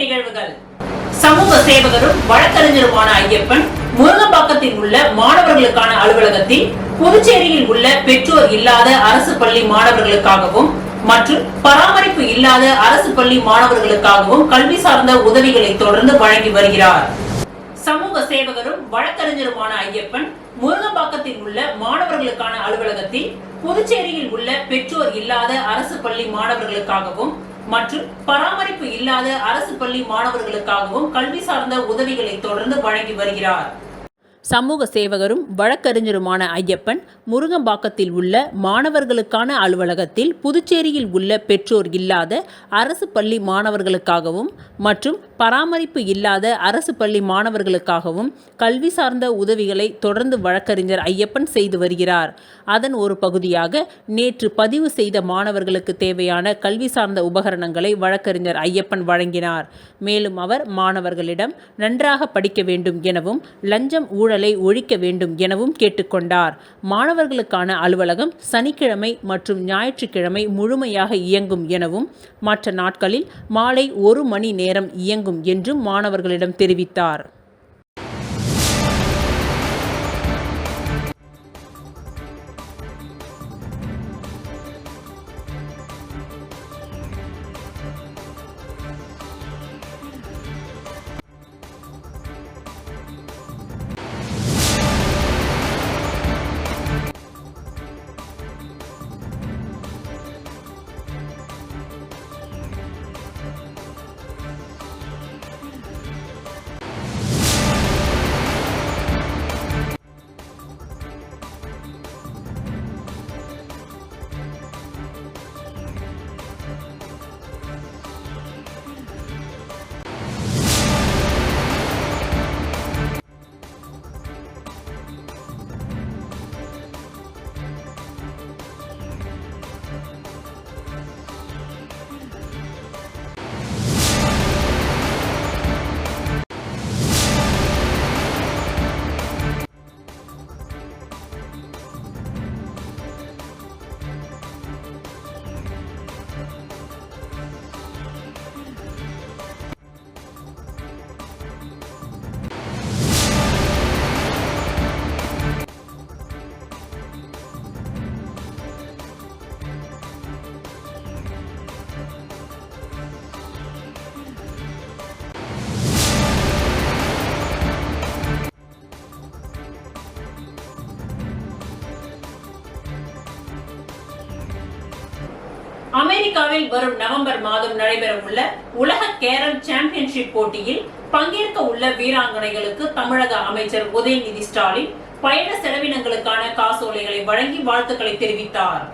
நிகழ்வுகள். சமூக சேவகரும் வழக்கறிஞருமான ஐயப்பன் முருங்கம்பாக்கத்தில் உள்ள மாணவர்களுக்கான அலுவலகத்தில் புதுச்சேரியில் உள்ள பெற்றோர் இல்லாத அரசு பள்ளி மாணவர்களுக்காகவும் மற்றும் பராமரிப்பு இல்லாத அரசு பள்ளி மாணவர்களுக்காகவும் கல்வி சார்ந்த உதவிகளை தொடர்ந்து வழங்கி வருகிறார். சமூக சேவகரும் வழக்கறிஞருமான ஐயப்பன் முருங்கம்பாக்கத்தில் உள்ள மாணவர்களுக்கான அலுவலகத்தில் புதுச்சேரியில் உள்ள பெற்றோர் இல்லாத அரசு பள்ளி மாணவர்களுக்காகவும் மற்றும் பராமரிப்பு இல்லாத அரசு பள்ளி மாணவர்களுக்காகவும் கல்வி சார்ந்த உதவிகளை தொடர்ந்து வழங்கி வருகிறார். சமூக சேவகரும் வழக்கறிஞருமான ஐயப்பன் முருங்கம்பாக்கத்தில் உள்ள மாணவர்களுக்கான அலுவலகத்தில் புதுச்சேரியில் உள்ள பெற்றோர் இல்லாத அரசு பள்ளி மாணவர்களுக்காகவும் மற்றும் பராமரிப்பு இல்லாத அரசு பள்ளி மாணவர்களுக்காகவும் கல்வி சார்ந்த உதவிகளை தொடர்ந்து வழக்கறிஞர் ஐயப்பன் செய்து வருகிறார். அதன் ஒரு பகுதியாக நேற்று பதிவு செய்த மாணவர்களுக்கு தேவையான கல்வி சார்ந்த உபகரணங்களை வழக்கறிஞர் ஐயப்பன் வழங்கினார். மேலும் அவர் மாணவர்களிடம் நன்றாக படிக்க வேண்டும் எனவும் லஞ்சம் ஊழலை ஒழிக்க வேண்டும் எனவும் கேட்டுக்கொண்டார். மாணவர்களுக்கான அலுவலகம் சனிக்கிழமை மற்றும் ஞாயிற்றுக்கிழமை முழுமையாக இயங்கும் எனவும் மற்ற நாட்களில் மாலை 1 மணி நேரம் இயங்கும் என்றும் மாணவர்களிடம் தெரிவித்தார். அமெரிக்காவில் வரும் நவம்பர் மாதம் நடைபெறவுள்ள உலக கேரம் சாம்பியன்ஷிப் போட்டியில் பங்கேற்க உள்ள வீராங்கனைகளுக்கு தமிழக அமைச்சர் உதயநிதி ஸ்டாலின் பயண செலவினங்களுக்கான காசோலைகளை வழங்கி வாழ்த்துக்களை தெரிவித்தார்.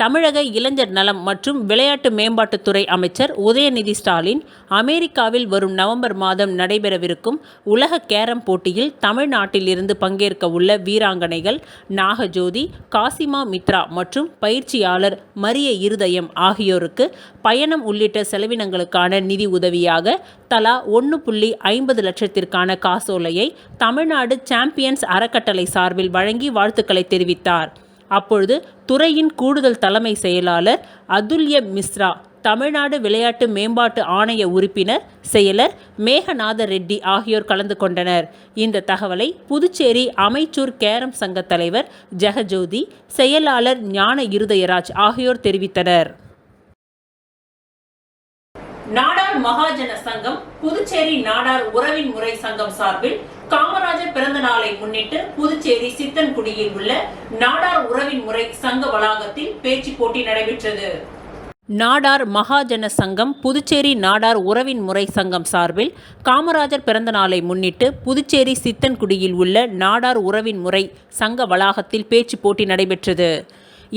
தமிழக இளைஞர் நலம் மற்றும் விளையாட்டு மேம்பாட்டுத்துறை அமைச்சர் உதயநிதி ஸ்டாலின் அமெரிக்காவில் வரும் நவம்பர் மாதம் நடைபெறவிருக்கும் உலக கேரம் போட்டியில் தமிழ்நாட்டில் இருந்து பங்கேற்க உள்ள வீராங்கனைகள் நாகஜோதி, காசிமா மித்ரா மற்றும் பயிற்சியாளர் மரிய இருதயம் ஆகியோருக்கு பயணம் உள்ளிட்ட செலவினங்களுக்கான நிதி உதவியாக தலா 1.50 லட்சத்திற்கான காசோலையை தமிழ்நாடு சாம்பியன்ஸ் அறக்கட்டளை சார்பில் வழங்கி வாழ்த்துக்களை தெரிவித்தார். அப்பொழுது துறையின் கூடுதல் தலைமை செயலாளர் அதுல்ய மிஸ்ரா, தமிழ்நாடு விளையாட்டு மேம்பாட்டு ஆணைய உறுப்பினர் செயலர் மேகநாத ரெட்டி ஆகியோர் கலந்து கொண்டனர். இந்த தகவலை புதுச்சேரி அமைச்சூர் கேரம் சங்க தலைவர் ஜெகஜோதி, செயலாளர் ஞான இருதயராஜ் ஆகியோர் தெரிவித்தனர். நாடார் மகாஜன சங்கம் புதுச்சேரி நாடார் உறவின் முறை சங்கம் சார்பில் காமராஜர் பிறந்த நாளை முன்னிட்டு புதுச்சேரி சித்தன்குடியில் உள்ள நாடார் உறவின் முறை சங்க வளாகத்தில் பேச்சு போட்டி நடைபெற்றது. நாடார் மகாஜன சங்கம் புதுச்சேரி நாடார் உறவின் முறை சங்கம் சார்பில் காமராஜர் பிறந்த நாளை முன்னிட்டு புதுச்சேரி சித்தன்குடியில் உள்ள நாடார் உறவின் முறை சங்க வளாகத்தில் பேச்சு போட்டி நடைபெற்றது.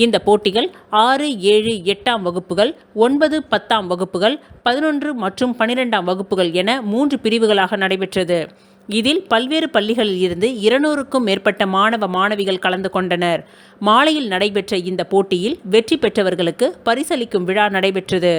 இந்த போட்டிகள் 6, 7, 8ஆம் வகுப்புகள், 9, 10ஆம் வகுப்புகள், 11 மற்றும் 12ஆம் வகுப்புகள் என 3 பிரிவுகளாக நடைபெற்றது. இதில் பல்வேறு பள்ளிகளில் இருந்து 200க்கும் மேற்பட்ட மாணவ மாணவிகள் கலந்து கொண்டனர். மாலையில் நடைபெற்ற இந்த போட்டியில் வெற்றி பெற்றவர்களுக்கு பரிசளிக்கும் விழா நடைபெற்றது.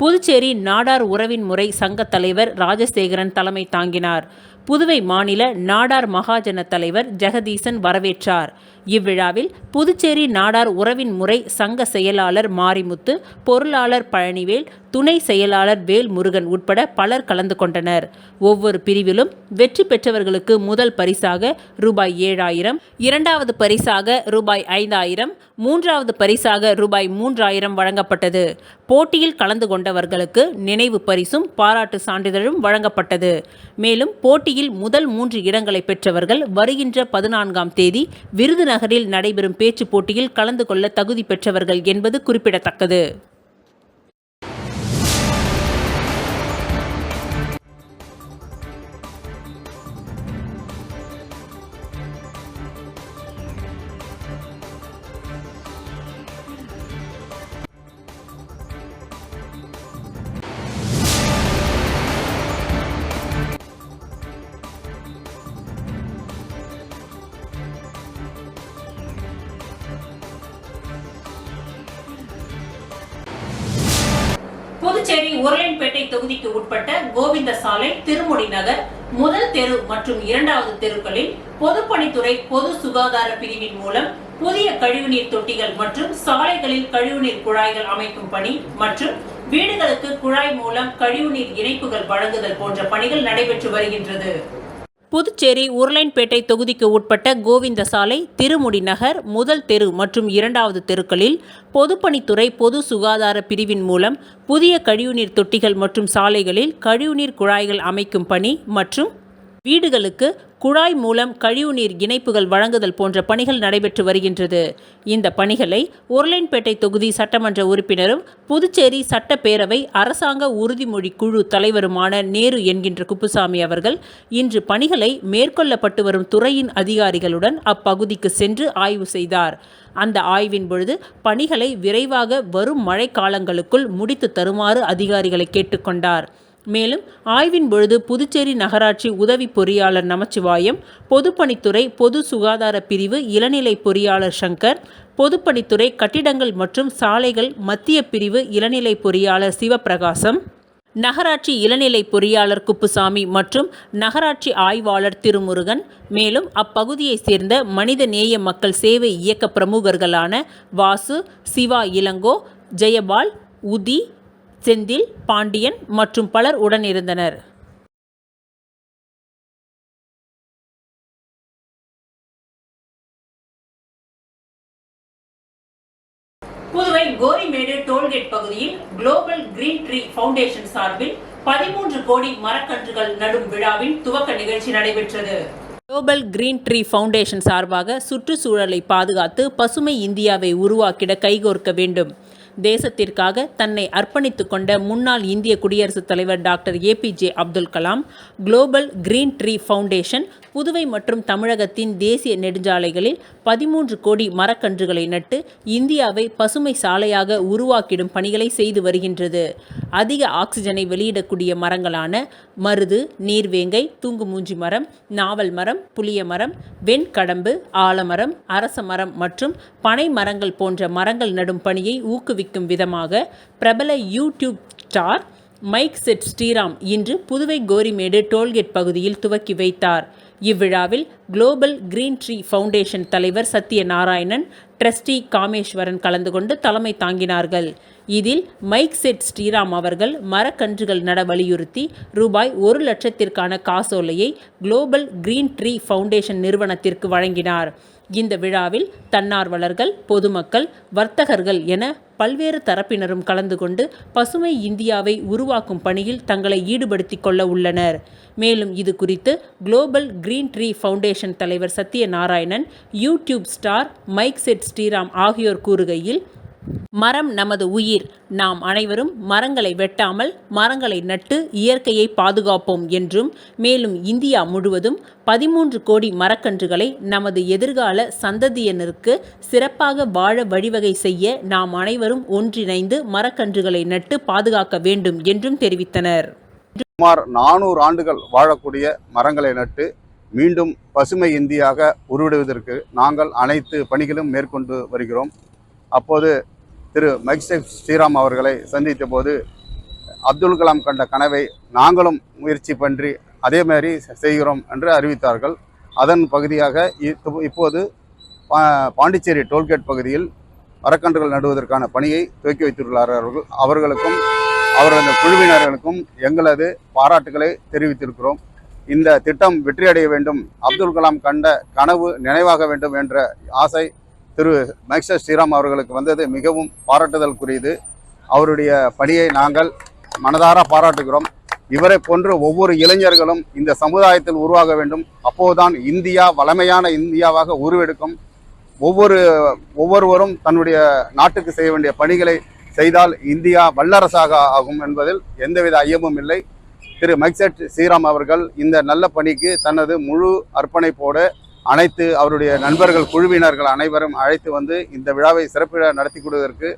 புதுச்சேரி நாடார் உறவின் முறை சங்க தலைவர் ராஜசேகரன் தலைமை தாங்கினார். புதுவை மாநில நாடார் மகாஜன தலைவர் ஜெகதீசன் வரவேற்றார். இவ்விழாவில் புதுச்சேரி நாடார் உறவின் முறை சங்க செயலாளர் மாரிமுத்து, பொருளாளர் பழனிவேல், துணை செயலாளர் வேல்முருகன் உட்பட பலர் கலந்து கொண்டனர். ஒவ்வொரு பிரிவிலும் வெற்றி பெற்றவர்களுக்கு முதல் பரிசாக ரூபாய் 7,000, இரண்டாவது பரிசாக ரூபாய் 5,000, மூன்றாவது பரிசாக ரூபாய் 3,000 வழங்கப்பட்டது. போட்டியில் கலந்து கொண்டவர்களுக்கு நினைவு பரிசும் பாராட்டு சான்றிதழும் வழங்கப்பட்டது. மேலும் போட்டியில் முதல் 3 இடங்களை பெற்றவர்கள் வருகின்ற 14ஆம் தேதி விருதுநகரில் நடைபெறும் பேச்சு போட்டியில் கலந்து கொள்ள தகுதி பெற்றவர்கள் என்பது குறிப்பிடத்தக்கது. புதுச்சேரி உருளையன்பேட்டை தொகுதிக்கு உட்பட்ட கோவிந்த சாலை, திருமுடி நகர், முதல் தெரு மற்றும் இரண்டாவது தெருக்களில் பொதுப்பணித்துறை பொது சுகாதார பிரிவின் மூலம் புதிய கழிவுநீர் தொட்டிகள் மற்றும் சாலைகளில் கழிவுநீர் குழாய்கள் அமைக்கும் பணி மற்றும் வீடுகளுக்கு குழாய் மூலம் கழிவுநீர் இணைப்புகள் வழங்குதல் போன்ற பணிகள் நடைபெற்று வருகின்றது. புதுச்சேரி உருளையன்பேட்டை தொகுதிக்கு உட்பட்ட கோவிந்த சாலை, திருமுடி நகர், முதல் தெரு மற்றும் இரண்டாவது தெருக்களில் பொதுப்பணித்துறை பொது சுகாதார பிரிவின் மூலம் புதிய கழிவுநீர் தொட்டிகள் மற்றும் சாலைகளில் கழிவுநீர் குழாய்கள் அமைக்கும் பணி மற்றும் வீடுகளுக்கு குழாய் மூலம் கழிவுநீர் இணைப்புகள் வழங்குதல் போன்ற பணிகள் நடைபெற்று வருகின்றது. இந்த பணிகளை உருளையன்பேட்டை தொகுதி சட்டமன்ற உறுப்பினரும் புதுச்சேரி சட்டப்பேரவை அரசாங்க உறுதிமொழி குழு தலைவருமான நேரு என்கின்ற குப்புசாமி அவர்கள் இன்று பணிகளை மேற்கொள்ளப்பட்டு வரும் துறையின் அதிகாரிகளுடன் அப்பகுதிக்கு சென்று ஆய்வு செய்தார். அந்த ஆய்வின் பொழுது பணிகளை விரைவாக வரும் மழைக்காலங்களுக்குள் முடித்து தருமாறு அதிகாரிகளை கேட்டுக்கொண்டார். மேலும் ஆய்வின் பொழுது புதுச்சேரி நகராட்சி உதவி பொறியாளர் நமச்சிவாயம், பொதுப்பணித்துறை பொது சுகாதார பிரிவு இளநிலை பொறியாளர் சங்கர், பொதுப்பணித்துறை கட்டிடங்கள் மற்றும் சாலைகள் மத்திய பிரிவு இளநிலை பொறியாளர் சிவபிரகாசம், நகராட்சி இளநிலை பொறியாளர் குப்புசாமி மற்றும் நகராட்சி ஆய்வாளர் திருமுருகன், மேலும் அப்பகுதியைச் சேர்ந்த மனிதநேய மக்கள் சேவை இயக்க பிரமுகர்களான வாசு, சிவா இளங்கோ, ஜெயபால், உதி, செந்தில், பாண்டியன் மற்றும் பலர் உடனிருந்தனர். புதுவை கோரிமேடு டோல்கேட் பகுதியில் குளோபல் கிரீன் ட்ரீ ஃபவுண்டேஷன் சார்பில் 13 கோடி மரக்கன்றுகள் நடும் விழாவின் துவக்க நிகழ்ச்சி நடைபெற்றது. குளோபல் கிரீன் ட்ரீ ஃபவுண்டேஷன் சார்பாக சுற்றுச்சூழலை பாதுகாத்து பசுமை இந்தியாவை உருவாக்கிட கைகோர்க்க வேண்டும். தேசத்திற்காக தன்னை அர்ப்பணித்துக் கொண்ட முன்னாள் இந்திய குடியரசுத் தலைவர் doctor APJ Abdul Kalam global green tree foundation Puduvai மற்றும் தமிழகத்தின் தேசிய நெடுஞ்சாலைகளில் 13 கோடி மரக்கன்றுகளை நட்டு இந்தியாவை பசுமை சாலையாக உருவாக்கிடும் பணிகளை செய்து வருகின்றது. அதிக ஆக்சிஜனை வெளியிடக்கூடிய மரங்களான மருது, நீர்வேங்கை, தூங்குமூஞ்சி மரம், நாவல் மரம், புளிய மரம், வெண்கடம்பு, ஆலமரம், அரச மரம் மற்றும் பனை மரங்கள் போன்ற மரங்கள் நடும் பணியை ஊக்குவிக்கும் விதமாக பிரபல YouTube star mic set Sriram இன்று புதுவை கோரிமேடு டோல்கேட் பகுதியில் துவக்கி வைத்தார். இவ்விழாவில் குளோபல் கிரீன் ட்ரீ ஃபவுண்டேஷன் தலைவர் சத்யநாராயணன், ட்ரஸ்டி காமேஸ்வரன் கலந்து கொண்டு தலைமை தாங்கினார்கள். இதில் மைக் செட் ஸ்ரீராம் அவர்கள் மரக்கன்றுகள் நட வலியுறுத்தி ரூபாய் 1,00,000க்கான காசோலையை குளோபல் கிரீன் ட்ரீ ஃபவுண்டேஷன் நிறுவனத்திற்கு வழங்கினார். இந்த விழாவில் தன்னார்வலர்கள், பொதுமக்கள், வர்த்தகர்கள் என பல்வேறு தரப்பினரும் கலந்து கொண்டு பசுமை இந்தியாவை உருவாக்கும் பணியில் தங்களை ஈடுபடுத்திக் கொள்ள உள்ளனர். மேலும் இது குறித்து குளோபல் கிரீன் ட்ரீ ஃபவுண்டேஷன் தலைவர் Sathyanarayanan, YouTube star mic set Sriram ஆகியோர் கூறுகையில், மரம் நமது உயிர், நாம் அனைவரும் மரங்களை வெட்டாமல் மரங்களை நட்டு இயற்கையை பாதுகாப்போம் என்றும், மேலும் இந்தியா முழுவதும் 13 கோடி மரக்கன்றுகளை நமது எதிர்கால சந்ததியினருக்கு சிறப்பாக வாழ வழிவகை செய்ய நாம் அனைவரும் ஒன்றிணைந்து மரக்கன்றுகளை நட்டு பாதுகாக்க வேண்டும் என்றும் தெரிவித்தனர். சுமார் 400 ஆண்டுகள் வாழக்கூடிய மரங்களை நட்டு மீண்டும் பசுமை இந்தியாக உருவிடுவதற்கு நாங்கள் அனைத்து பணிகளும் மேற்கொண்டு வருகிறோம். அப்போது திரு மைக் செட் ஸ்ரீராம் அவர்களை சந்தித்த போது அப்துல் கலாம் கண்ட கனவை நாங்களும் முயற்சி பண்ணி அதே மாதிரி செய்கிறோம் என்று அறிவித்தார்கள். அதன் பகுதியாக இப்போது பாண்டிச்சேரி டோல்கேட் பகுதியில் மரக்கன்றுகள் நடுவதற்கான பணியை துவக்கி வைத்துள்ளார்கள். அவர்களுக்கும் அவரது குழுவினர்களுக்கும் எங்களது பாராட்டுகளை தெரிவித்திருக்கிறோம். இந்த திட்டம் வெற்றியடைய வேண்டும், அப்துல் கலாம் கண்ட கனவு நினைவாக வேண்டும் என்ற ஆசை திரு மேக்ஸர் ஸ்ரீராம் அவர்களுக்கு வந்தது மிகவும் பாராட்டுதலுக்குரியது. அவருடைய பணியை நாங்கள் மனதார பாராட்டுகிறோம். இவரை போன்று ஒவ்வொரு இளைஞர்களும் இந்த சமுதாயத்தில் உருவாக வேண்டும். அப்போதுதான் இந்தியா வளமையான இந்தியாவாக உருவெடுக்கும். ஒவ்வொருவரும் தன்னுடைய நாட்டுக்கு செய்ய வேண்டிய பணிகளை செய்தால் இந்தியா வல்லரசாக ஆகும் என்பதில் எந்தவித ஐயமும் இல்லை. திரு மேக்ஸர் ஸ்ரீராம் அவர்கள் இந்த நல்ல பணிக்கு தனது முழு அர்ப்பணிப்போடு அனைத்து அவருடைய நண்பர்கள் குழுவினர்கள் அனைவரும் அழைத்து வந்து இந்த விழாவை சிறப்பிட நடத்தி கொடுவதற்கு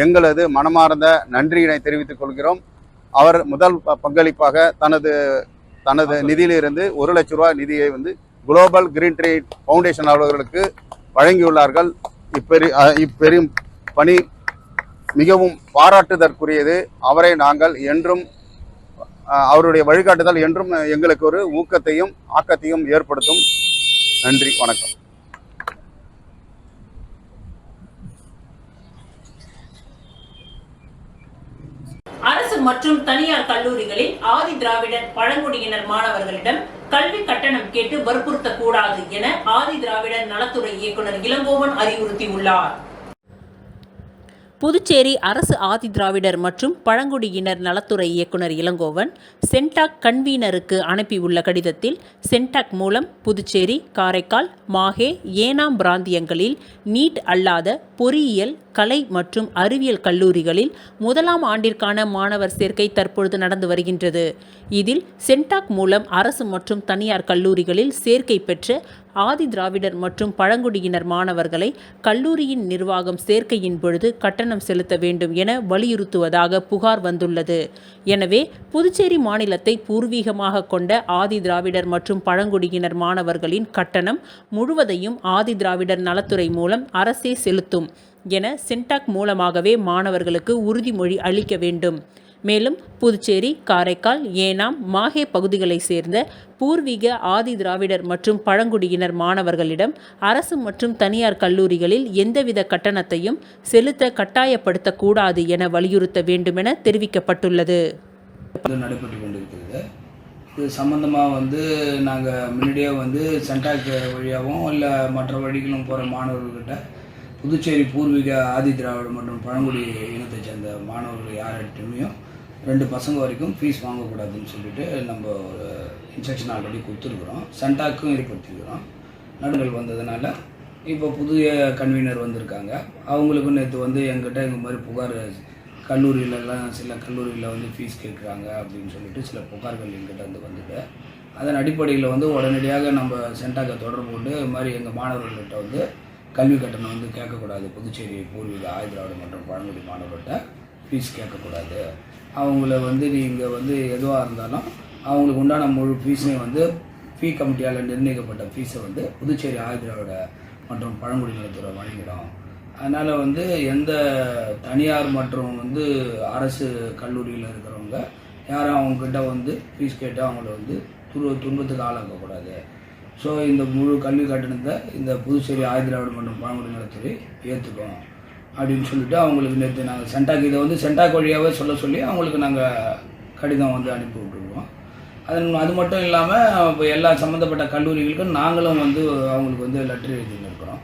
எங்களது மனமார்ந்த நன்றியினை தெரிவித்துக் கொள்கிறோம். அவர் முதல் பங்களிப்பாக தனது நிதியிலிருந்து 1 லட்ச ரூபாய் நிதியை குளோபல் கிரீன் ட்ரீ ஃபவுண்டேஷன் அவர்களுக்கு வழங்கியுள்ளார்கள். இப்பெரும் பணி மிகவும் பாராட்டுதற்குரியது. அவரை நாங்கள் என்றும் அவருடைய வழிகாட்டுதல் என்றும் எங்களுக்கு ஒரு ஊக்கத்தையும் ஆக்கத்தையும் ஏற்படுத்தும். நன்றி, வணக்கம். அரசு மற்றும் தனியார் கல்லூரிகளில் ஆதி திராவிடர் பழங்குடியினர் மாணவர்களிடம் கல்வி கட்டணம் கேட்டு வற்புறுத்தக்கூடாது என ஆதி திராவிடர் நலத்துறை இயக்குனர் இளங்கோவன் அறிவுறுத்தியுள்ளார். புதுச்சேரி அரசு ஆதி திராவிடர் மற்றும் பழங்குடியினர் நலத்துறை இயக்குனர் இளங்கோவன் சென்டாக் கன்வீனருக்கு அனுப்பியுள்ள கடிதத்தில் சென்டாக் மூலம் புதுச்சேரி, காரைக்கால், மாஹே, ஏனாம் பிராந்தியங்களில் நீட் அல்லாத பொறியியல், கலை மற்றும் அறிவியல் கல்லூரிகளில் 1ஆம் ஆண்டிற்கான மாணவர் சேர்க்கை தற்பொழுது நடந்து வருகின்றது. இதில் சென்டாக் மூலம் அரசு மற்றும் தனியார் கல்லூரிகளில் சேர்க்கை பெற்ற ஆதி திராவிடர் மற்றும் பழங்குடியினர் மாணவர்களை கல்லூரியின் நிர்வாகம் சேர்க்கையின் பொழுது கட்டணம் செலுத்த வேண்டும் என வலியுறுத்துவதாக புகார் வந்துள்ளது. எனவே புதுச்சேரி மாநிலத்தை பூர்வீகமாக கொண்ட ஆதி திராவிடர் மற்றும் பழங்குடியினர் மாணவர்களின் கட்டணம் முழுவதையும் ஆதி திராவிடர் நலத்துறை மூலம் அரசே செலுத்தும் என சென்டாக் மூலமாகவே மாணவர்களுக்கு உறுதிமொழி அளிக்க வேண்டும். மேலும் புதுச்சேரி, காரைக்கால், ஏனாம், மாஹே பகுதிகளை சேர்ந்த பூர்வீக ஆதி திராவிடர் மற்றும் பழங்குடியினர் மாணவர்களிடம் அரசு மற்றும் தனியார் கல்லூரிகளில் எந்தவித கட்டணத்தையும் செலுத்த கட்டாயப்படுத்தக்கூடாது என வலியுறுத்த வேண்டுமென தெரிவிக்கப்பட்டுள்ளது. நடைபெற்று கொண்டிருக்கிறது. இது சம்பந்தமாக நாங்கள் முன்னாடியே சென்டாக் வழியாகவும் இல்லை மற்ற வழிகளும் போகிற மாணவர்கள்கிட்ட புதுச்சேரி பூர்வீக ஆதி திராவிடர் மற்றும் பழங்குடி இனத்தை சேர்ந்த மாணவர்கள் யார்கிட்டையுமே 2 பசங்க வரைக்கும் ஃபீஸ் வாங்கக்கூடாதுன்னு சொல்லிட்டு நம்ம ஒரு இன்ஸ்ட்ரக்ஷன் ஆல்ரெடி கொடுத்துருக்குறோம். சென்டாக்கும் ஏற்படுத்திக்கிறோம். நடுகள் வந்ததுனால இப்போ புதிய கன்வீனர் வந்திருக்காங்க. அவங்களுக்கும் நேற்று எங்கிட்ட இந்த மாதிரி புகார் கல்லூரியிலலாம் சில கல்லூரியில் ஃபீஸ் கேட்குறாங்க அப்படின்னு சொல்லிட்டு சில புகார்கள் எங்கிட்ட வந்துட்டு அதன் அடிப்படையில் உடனடியாக நம்ம சென்டாக்கை தொடர்பு கொண்டு இது மாதிரி எங்கள் மாணவர்கள்கிட்ட கல்வி கட்டணம் கேட்கக்கூடாது. புதுச்சேரி பூர்வீக ஆதி திராவிடர் மற்றும் பழங்குடி மாணவர்கள்ட்ட ஃபீஸ் கேட்கக்கூடாது. அவங்கள நீங்கள் எதுவாக இருந்தாலும் அவங்களுக்கு உண்டான முழு ஃபீஸையும் ஃபீ கமிட்டியால் நிர்ணயிக்கப்பட்ட ஃபீஸை புதுச்சேரி ஆதி திராவிடர் மற்றும் பழங்குடி நலத்துறை வழங்கிடும். அதனால் எந்த தனியார் மற்றும் அரசு கல்லூரியில் இருக்கிறவங்க யாரும் அவங்கக்கிட்ட ஃபீஸ் கேட்டு அவங்கள துன்பத்துக்கு ஆளாக்கக்கூடாது. ஸோ இந்த முழு கல்வி கட்டணத்தை இந்த புதுச்சேரி ஆதி திராவிடர் மற்றும் பழங்குடி நலத்துறை ஏற்றுக்கும் அப்படின்னு சொல்லிட்டு அவங்களுக்கு நேற்று நாங்கள் சென்டாக் இதை சென்டாக் வழியாகவே சொல்லி அவங்களுக்கு நாங்கள் கடிதம் அனுப்பி விட்டுருக்கோம். அது மட்டும் இல்லாமல் இப்போ எல்லா சம்மந்தப்பட்ட கல்லூரிகளுக்கும் நாங்களும் அவங்களுக்கு லெட்டர் எழுதின்னு இருக்கிறோம்.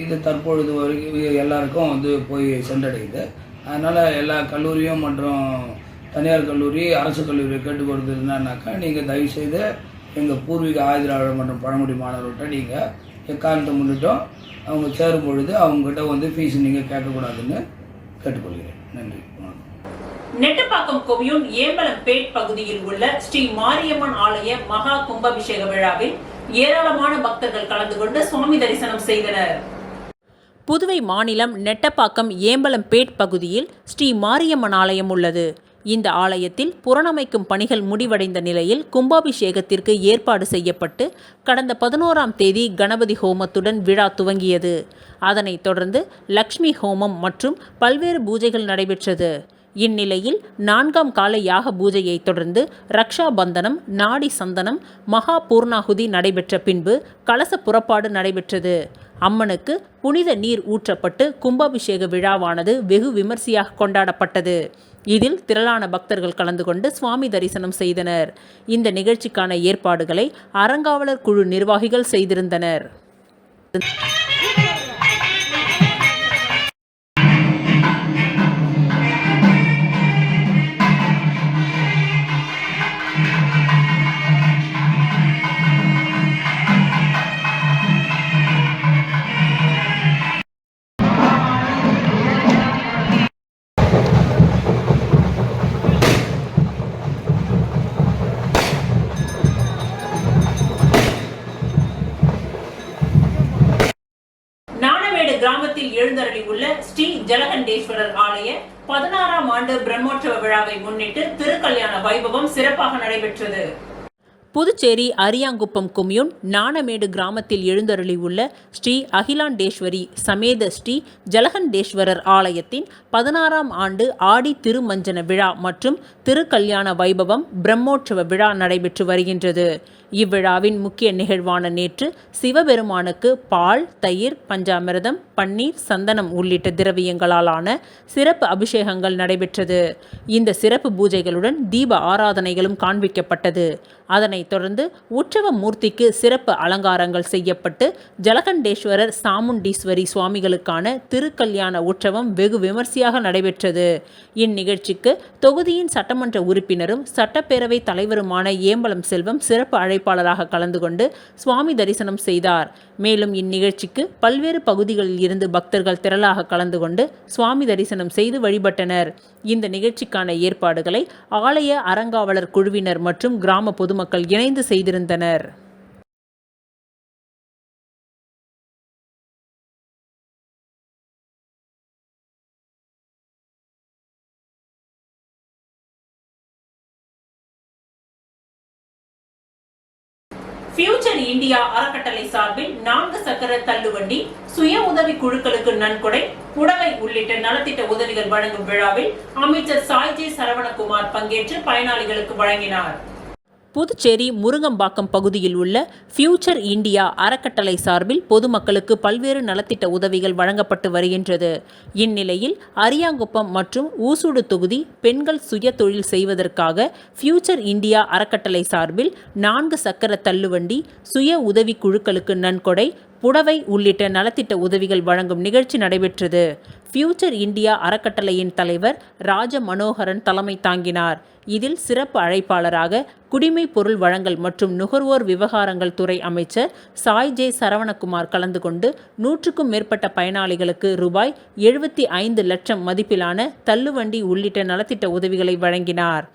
இது தற்பொழுது வரைக்கும் எல்லாருக்கும் போய் சென்றடையுது. அதனால் எல்லா கல்லூரியும் மற்றும் தனியார் கல்லூரி, அரசு கல்லூரியை கேட்டுக்கொடுத்து என்னன்னாக்கா நீங்கள் தயவுசெய்து எங்கள் பூர்வீக ஆதி திராவிடர் மற்றும் பழங்குடி மாணவர்கள்ட்ட நீங்கள் எக்காரணத்தை முன்னிட்டும் அவங்க சேரும் பொழுது அவங்ககிட்ட ஃபீஸ் நீங்கள் கேட்கக்கூடாதுன்னு கேட்டுக்கொள்கிறேன். நன்றி. நெட்டப்பாக்கம் கொம்யூன் ஏம்பலம்பேட் பகுதியில் உள்ள ஸ்ரீ மாரியம்மன் ஆலய மகா கும்பாபிஷேக விழாவில் ஏராளமான பக்தர்கள் கலந்து கொண்டு சுவாமி தரிசனம் செய்தனர். புதுவை மாநிலம் நெட்டப்பாக்கம் ஏம்பலம்பேட் பகுதியில் ஸ்ரீ மாரியம்மன் ஆலயம் உள்ளது. இந்த ஆலயத்தில் புறணமைக்கும் பணிகள் முடிவடைந்த நிலையில் கும்பாபிஷேகத்திற்கு ஏற்பாடு செய்யப்பட்டு கடந்த 11ஆம் தேதி கணபதி ஹோமத்துடன் விழா துவங்கியது. அதனைத் தொடர்ந்து லக்ஷ்மி ஹோமம் மற்றும் பல்வேறு பூஜைகள் நடைபெற்றது. இந்நிலையில் 4ஆம் கால யாக பூஜையை தொடர்ந்து ரக்ஷா பந்தனம், நாடி சந்தனம், மகா பூர்ணாகுதி நடைபெற்ற பின்பு கலச புறப்பாடு நடைபெற்றது. அம்மனுக்கு புனித நீர் ஊற்றப்பட்டு கும்பாபிஷேக விழாவானது வெகு விமர்சையாக கொண்டாடப்பட்டது. இதில் திரளான பக்தர்கள் கலந்து கொண்டு சுவாமி தரிசனம் செய்தனர். இந்த நிகழ்ச்சிக்கான ஏற்பாடுகளை அறங்காவலர் குழு நிர்வாகிகள் செய்திருந்தனர். நாணவேடு கிராமத்தில் எழுந்தருளி உள்ள ஸ்ரீ ஜலகண்டேஸ்வரர் ஆலய 16ஆம் ஆண்டு பிரம்மோற்சவ விழாவை முன்னிட்டு திருக்கல்யாண வைபவம் சிறப்பாக நடைபெற்றது. புதுச்சேரி அரியாங்குப்பம் கொம்யூன் நாணமேடு கிராமத்தில் எழுந்தருளி உள்ள ஸ்ரீ அகிலாண்டேஸ்வரி சமேத ஸ்ரீ ஜலகண்டேஸ்வரர் ஆலயத்தின் 16ஆம் ஆண்டு ஆடி திருமஞ்சன விழா மற்றும் திருக்கல்யாண வைபவம் பிரம்மோற்சவ விழா நடைபெற்று வருகின்றது. இவ்விழாவின் முக்கிய நிகழ்வான நேற்று சிவபெருமானுக்கு பால், தயிர், பஞ்சாமிர்தம், பன்னீர், சந்தனம் உள்ளிட்ட திரவியங்களால் ஆன சிறப்பு அபிஷேகங்கள் நடைபெற்றது. இந்த சிறப்பு பூஜைகளுடன் தீப ஆராதனைகளும் காண்பிக்கப்பட்டது. அதனைத் தொடர்ந்து உற்சவ மூர்த்திக்கு சிறப்பு அலங்காரங்கள் செய்யப்பட்டு ஜலகண்டேஸ்வரர் சாமுண்டீஸ்வரி சுவாமிகளுக்கான திருக்கல்யாண உற்சவம் வெகு விமர்சையாக நடைபெற்றது. இந்நிகழ்ச்சிக்கு தொகுதியின் சட்டமன்ற உறுப்பினரும் சட்டப்பேரவை தலைவருமான ஏம்பலம் செல்வம் சிறப்பு அழைப்பாளராக கலந்து கொண்டு சுவாமி தரிசனம் செய்தார். மேலும் இந்நிகழ்ச்சிக்கு பல்வேறு பகுதிகளில் இருந்து பக்தர்கள் திரளாக கலந்து கொண்டு சுவாமி தரிசனம் செய்து வழிபட்டனர். இந்த நிகழ்ச்சிக்கான ஏற்பாடுகளை ஆலய அறங்காவலர் குழுவினர் மற்றும் கிராம பொதுமக்கள் இணைந்து செய்திருந்தனர். ஃபியூச்சர் இந்தியா அறக்கட்டளை சார்பில் 4 சக்கர தள்ளுவண்டி, சுய உதவி குழுக்களுக்கு நன்கொடை, புடவை உள்ளிட்ட நலத்திட்ட உதவிகள் வழங்கும் விழாவில் அமைச்சர் சாய்ஜே சரவணகுமார் பங்கேற்று பயனாளிகளுக்கு வழங்கினார். புதுச்சேரி முருங்கம்பாக்கம் பகுதியில் உள்ள ஃபியூச்சர் இந்தியா அறக்கட்டளை சார்பில் பொதுமக்களுக்கு பல்வேறு நலத்திட்ட உதவிகள் வழங்கப்பட்டு வருகின்றது. இந்நிலையில் அரியாங்குப்பம் மற்றும் ஊசுடு தொகுதி பெண்கள் சுய தொழில் செய்வதற்காக ஃபியூச்சர் இந்தியா அறக்கட்டளை சார்பில் 4 சக்கர தள்ளுவண்டி, சுய உதவி குழுக்களுக்கு நன்கொடை, புடவை உள்ளிட்ட நலத்திட்ட உதவிகள் வழங்கும் நிகழ்ச்சி நடைபெற்றது. ஃபியூச்சர் இந்தியா அறக்கட்டளையின் தலைவர் ராஜ மனோகரன் தலைமை தாங்கினார். இதில் சிறப்பு அழைப்பாளராக குடிமை பொருள் வழங்கல் மற்றும் நுகர்வோர் விவகாரங்கள் துறை அமைச்சர் சாய்ஜே சரவணகுமார் கலந்து கொண்டு 100க்கும் மேற்பட்ட பயனாளிகளுக்கு ரூபாய் 75 லட்சம் மதிப்பிலான தள்ளுவண்டி உள்ளிட்ட நலத்திட்ட உதவிகளை வழங்கினார்.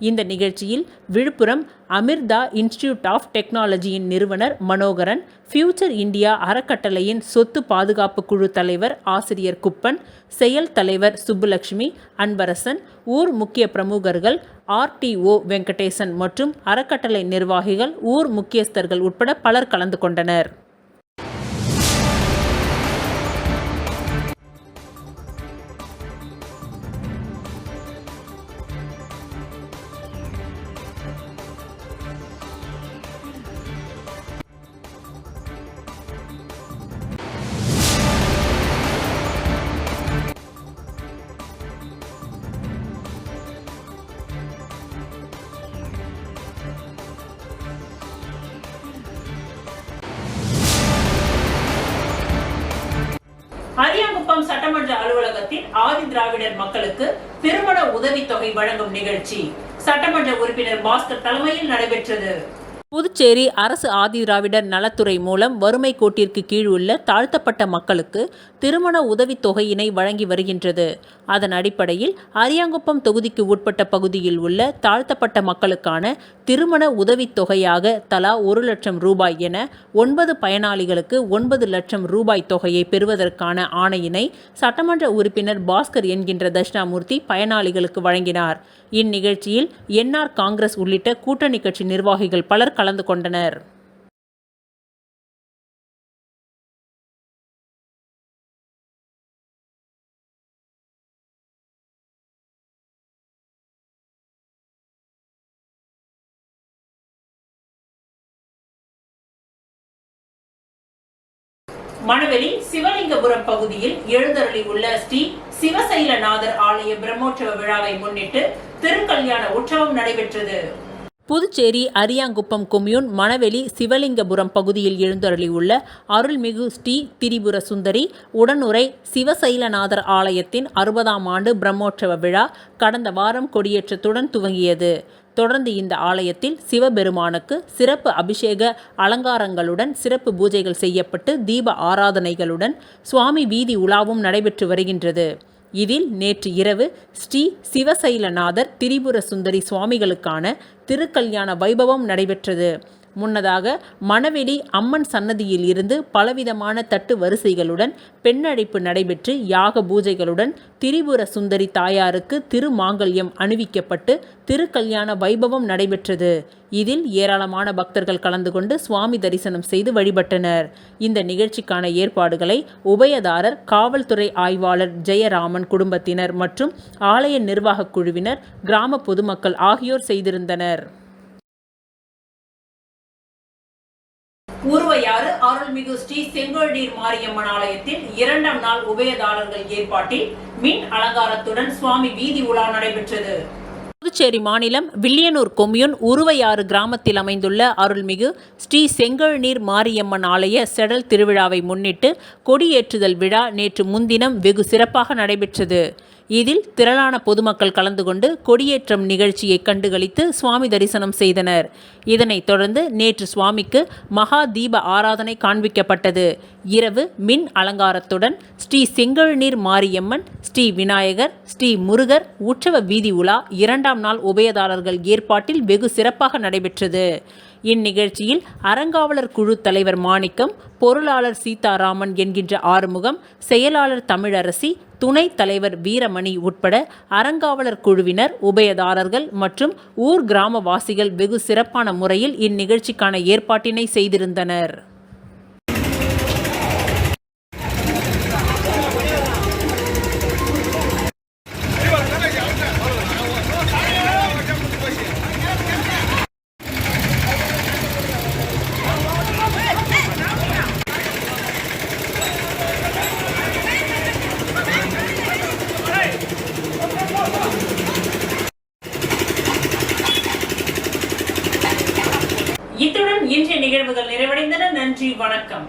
இந்த நிகழ்ச்சியில் விழுப்புரம் அமிர்தா இன்ஸ்டிடியூட் ஆஃப் டெக்னாலஜியின் நிறுவனர் மனோகரன், ஃபியூச்சர் இந்தியா அறக்கட்டளையின் சொத்து பாதுகாப்பு குழு தலைவர் ஆசிரியர் குப்பன், செயல் தலைவர் சுப்புலட்சுமி, அன்பரசன், ஊர் முக்கிய பிரமுகர்கள், RTO வெங்கடேசன் மற்றும் அறக்கட்டளை நிர்வாகிகள், ஊர் முக்கியஸ்தர்கள் உட்பட பலர் கலந்து கொண்டனர். அரியாங்குப்பம் சட்டமன்ற அலுவலகத்தில் ஆதி திராவிடர் மக்களுக்கு திருமண உதவித்தொகை வழங்கும் நிகழ்ச்சி சட்டமன்ற உறுப்பினர் பாஸ்கர் தலைமையில் நடைபெற்றது. புதுச்சேரி அரசு ஆதிதிராவிடர் நலத்துறை மூலம் வறுமை கோட்டிற்கு கீழ் உள்ள தாழ்த்தப்பட்ட மக்களுக்கு திருமண உதவித் தொகையினை வழங்கி வருகின்றது. அதன் அடிப்படையில் அரியாங்குப்பம் தொகுதிக்கு உட்பட்ட பகுதியில் உள்ள தாழ்த்தப்பட்ட மக்களுக்கான திருமண உதவித் தொகையாக தலா 1 லட்சம் ரூபாய் என 9 பயனாளிகளுக்கு 9 லட்சம் ரூபாய் தொகையை பெறுவதற்கான ஆணையினை சட்டமன்ற உறுப்பினர் பாஸ்கர் என்கின்ற தட்சிணாமூர்த்தி பயனாளிகளுக்கு வழங்கினார். இந்நிகழ்ச்சியில் NR காங்கிரஸ் உள்ளிட்ட கூட்டணி கட்சி நிர்வாகிகள் பலர் கலந்து கொண்டனர். மணவெளி சிவலிங்கபுரம் பகுதியில் எழுந்தருளி உள்ள ஸ்ரீ சிவசைலநாதர் ஆலய பிரம்மோற்சவ விழாவை முன்னிட்டு திருக்கல்யாண உற்சவம் நடைபெற்றது. புதுச்சேரி அரியாங்குப்பம் கொம்யூன் மணவெளி சிவலிங்கபுரம் பகுதியில் எழுந்தருளியுள்ள அருள்மிகு ஸ்ரீ திரிபுர சுந்தரி உடனுரை சிவசைலநாதர் ஆலயத்தின் 60ஆம் ஆண்டு பிரம்மோற்சவ விழா கடந்த வாரம் கொடியேற்றத்துடன் துவங்கியது. தொடர்ந்து இந்த ஆலயத்தில் சிவபெருமானுக்கு சிறப்பு அபிஷேக அலங்காரங்களுடன் சிறப்பு பூஜைகள் செய்யப்பட்டு தீப ஆராதனைகளுடன் சுவாமி வீதி உலாவும் நடைபெற்று வருகின்றது. இதில் நேற்று இரவு ஸ்ரீ சிவசைலநாதர் திரிபுர சுந்தரி சுவாமிகளுக்கான திருக்கல்யாண வைபவம் நடைபெற்றது. முன்னதாக மணவெளி அம்மன் சன்னதியில் இருந்து பலவிதமான தட்டு வரிசைகளுடன் பெண்ணழைப்பு நடைபெற்று யாக பூஜைகளுடன் திரிபுர சுந்தரி தாயாருக்கு திருமாங்கல்யம் அணிவிக்கப்பட்டு திருக்கல்யாண வைபவம் நடைபெற்றது. இதில் ஏராளமான பக்தர்கள் கலந்து கொண்டு சுவாமி தரிசனம் செய்து வழிபட்டனர். இந்த நிகழ்ச்சிக்கான ஏற்பாடுகளை உபயதாரர், காவல்துறை ஆய்வாளர் ஜெயராமன் குடும்பத்தினர் மற்றும் ஆலய நிர்வாக குழுவினர், கிராம பொதுமக்கள் ஆகியோர் செய்திருந்தனர். ஊர்வையாறு அருள்மிகு ஸ்ரீ செங்கோழநீர் மாரியம்மன் ஆலயத்தில் 2ஆம் நாள் உபயதாரர்கள் ஏற்பாட்டில் மின் அலங்காரத்துடன் சுவாமி வீதி உலா நடைபெற்றது. புதுச்சேரி மாநிலம் வில்லியனூர் கொம்யூன் உருவையாறு கிராமத்தில் அமைந்துள்ள அருள்மிகு ஸ்ரீ செங்கோழநீர் மாரியம்மன் ஆலய செடல் திருவிழாவை முன்னிட்டு கொடியேற்றுதல் விழா நேற்று முன்தினம் வெகு சிறப்பாக நடைபெற்றது. இதில் திரளான பொதுமக்கள் கலந்து கொண்டு கொடியேற்றம் நிகழ்ச்சியை கண்டுகளித்து சுவாமி தரிசனம் செய்தனர். இதனைத் தொடர்ந்து நேற்று சுவாமிக்கு மகா தீப ஆராதனை காண்பிக்கப்பட்டது. இரவு மின் அலங்காரத்துடன் ஸ்ரீ செங்கோழநீர் மாரியம்மன், ஸ்ரீ விநாயகர், ஸ்ரீ முருகர் உற்சவ வீதி உலா 2ஆம் நாள் உபயதாரர்கள் ஏற்பாட்டில் வெகு சிறப்பாக நடைபெற்றது. இந்நிகழ்ச்சியில் அறங்காவலர் குழு தலைவர் மாணிக்கம், பொருளாளர் சீதாராமன் என்கின்ற ஆறுமுகம், செயலாளர் தமிழரசி, துணைத் தலைவர் வீரமணி உட்பட அறங்காவலர் குழுவினர், உபயதாரர்கள் மற்றும் ஊர் கிராமவாசிகள் வெகு சிறப்பான முறையில் இந்நிகழ்ச்சிக்கான ஏற்பாட்டினை செய்திருந்தனர். இத்துடன் இன்றைய நிகழ்வுகள் நிறைவடைந்தன. நன்றி, வணக்கம்.